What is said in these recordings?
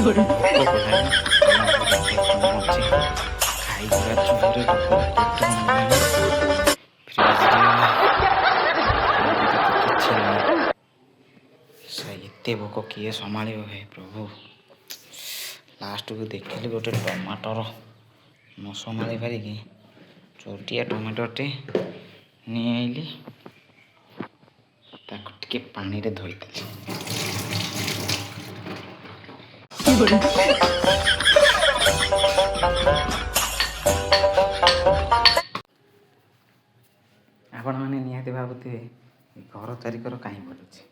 एते भोक किए संभाल हे प्रभु। लास्ट को देखिली गोटे टमाटर न संभाली पारिकी छोटिया टमाटरटे नहीं आइली ताको टिके पानी रे धोईदेली। आपण मैंने निहाती भावुथे घर चारिकर कहीं पड़ुଛି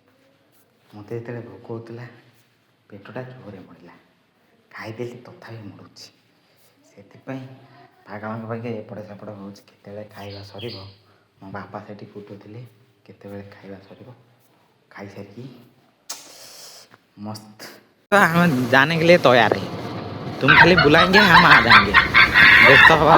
मत जो भोक होता पेटटा जोरे मुड़ा खाईदेली तथापि मुड़ुଛି से पागल पागे एपटे सेपट हो खाଇବା सर मो बापा से कुटुले केतबेले खाଇବା सर खाई सारिकी मस्त हम जाने के लिए तैयार है। तुम खाली बुलाएंगे हम आ जाएंगे। व्यस्त हवा